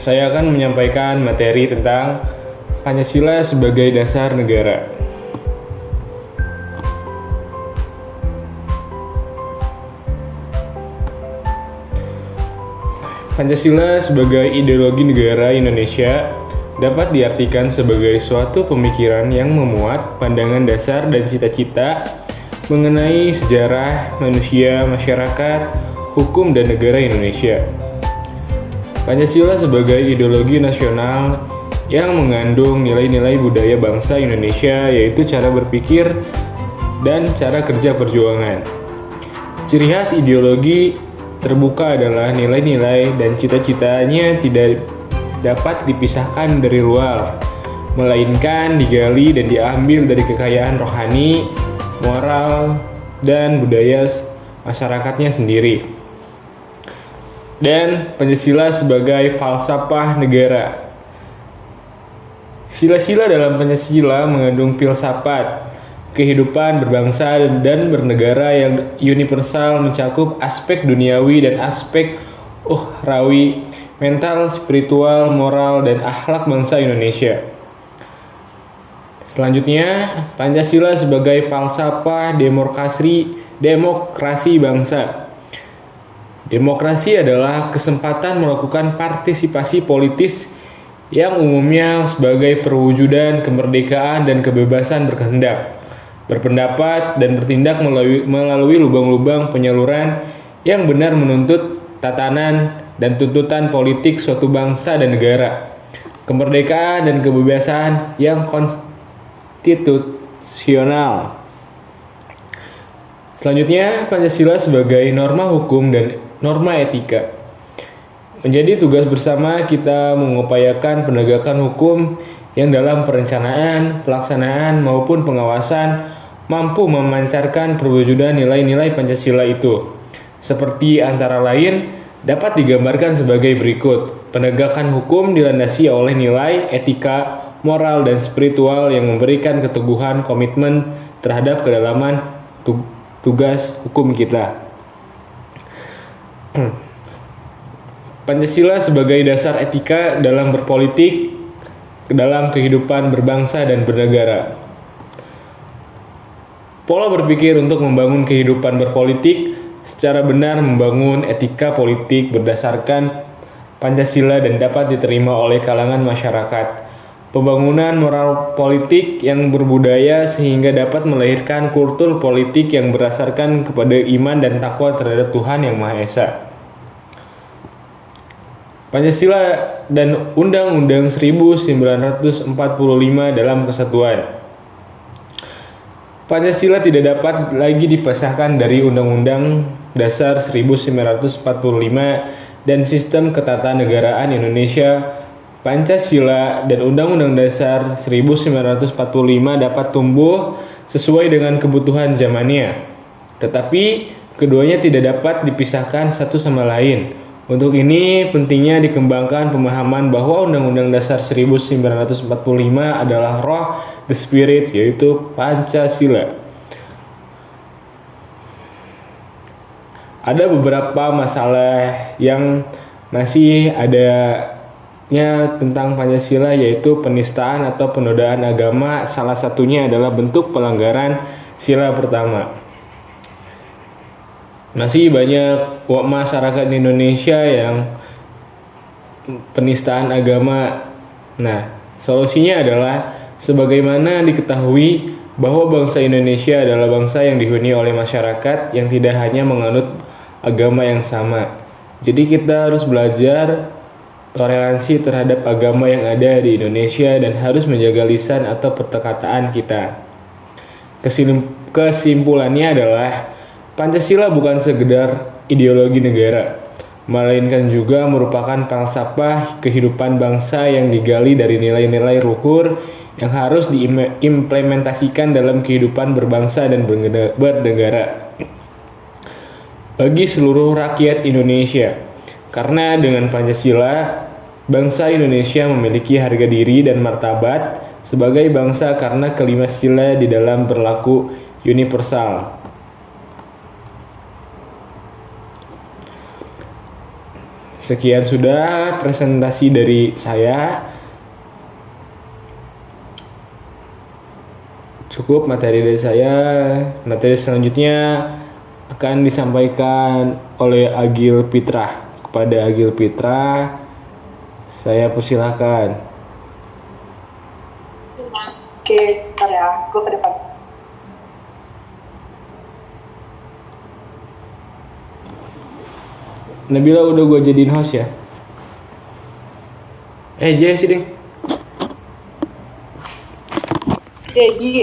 saya akan menyampaikan materi tentang Pancasila sebagai dasar negara. Pancasila sebagai ideologi negara Indonesia dapat diartikan sebagai suatu pemikiran yang memuat pandangan dasar dan cita-cita mengenai sejarah, manusia, masyarakat, hukum, dan negara Indonesia. Pancasila sebagai ideologi nasional yang mengandung nilai-nilai budaya bangsa Indonesia, yaitu cara berpikir dan cara kerja perjuangan. Ciri khas ideologi terbuka adalah nilai-nilai dan cita-citanya tidak dapat dipisahkan dari luar, melainkan digali dan diambil dari kekayaan rohani, moral, dan budaya masyarakatnya sendiri. Dan Pancasila sebagai falsafah negara. Sila-sila dalam Pancasila mengandung filsafat kehidupan berbangsa dan bernegara yang universal, mencakup aspek duniawi dan aspek ukhrawi, mental, spiritual, moral, dan akhlak bangsa Indonesia. Selanjutnya, Pancasila sebagai falsafah demokrasi bangsa. Demokrasi adalah kesempatan melakukan partisipasi politis yang umumnya sebagai perwujudan kemerdekaan dan kebebasan berkehendak, berpendapat, dan bertindak melalui lubang-lubang penyaluran yang benar menuntut tatanan dan tuntutan politik suatu bangsa dan negara, kemerdekaan dan kebebasan yang konstitusional. Selanjutnya, Pancasila sebagai norma hukum dan norma etika. Menjadi tugas bersama kita mengupayakan penegakan hukum yang dalam perencanaan, pelaksanaan, maupun pengawasan mampu memancarkan perwujudan nilai-nilai Pancasila itu. Seperti antara lain dapat digambarkan sebagai berikut. Penegakan hukum dilandasi oleh nilai etika, moral, dan spiritual yang memberikan keteguhan komitmen terhadap kedalaman tugas hukum kita. Pancasila sebagai dasar etika dalam berpolitik, dalam kehidupan berbangsa dan bernegara. Pola berpikir untuk membangun kehidupan berpolitik secara benar membangun etika politik berdasarkan Pancasila dan dapat diterima oleh kalangan masyarakat. Pembangunan moral politik yang berbudaya sehingga dapat melahirkan kultur politik yang berdasarkan kepada iman dan takwa terhadap Tuhan Yang Maha Esa. Pancasila dan Undang-Undang 1945 dalam kesatuan. Pancasila tidak dapat lagi dipisahkan dari Undang-Undang Dasar 1945 dan Sistem Ketatanegaraan Indonesia. Pancasila dan Undang-Undang Dasar 1945 dapat tumbuh sesuai dengan kebutuhan zamannya, tetapi keduanya tidak dapat dipisahkan satu sama lain. Untuk ini pentingnya dikembangkan pemahaman bahwa Undang-Undang Dasar 1945 adalah roh, the spirit, yaitu Pancasila. Ada beberapa masalah yang masih adanya tentang Pancasila, yaitu penistaan atau penodaan agama. Salah satunya adalah bentuk pelanggaran sila pertama. Masih banyak masyarakat Indonesia yang penistaan agama. Nah, solusinya adalah sebagaimana diketahui bahwa bangsa Indonesia adalah bangsa yang dihuni oleh masyarakat yang tidak hanya menganut agama yang sama. Jadi kita harus belajar toleransi terhadap agama yang ada di Indonesia dan harus menjaga lisan atau perkataan kita. Kesimpulannya adalah Pancasila bukan sekedar ideologi negara, melainkan juga merupakan falsafah kehidupan bangsa yang digali dari nilai-nilai luhur yang harus diimplementasikan dalam kehidupan berbangsa dan bernegara bagi seluruh rakyat Indonesia. Karena dengan Pancasila, bangsa Indonesia memiliki harga diri dan martabat sebagai bangsa karena kelima sila di dalam berlaku universal. Sekian sudah presentasi dari saya. Cukup materi dari saya. Materi selanjutnya akan disampaikan oleh Agil Pitra. Kepada Agil Pitra, saya persilahkan. Oke, ntar ya, gue ke depan. Nabila udah gue jadiin host ya. Jesse ding. Jadi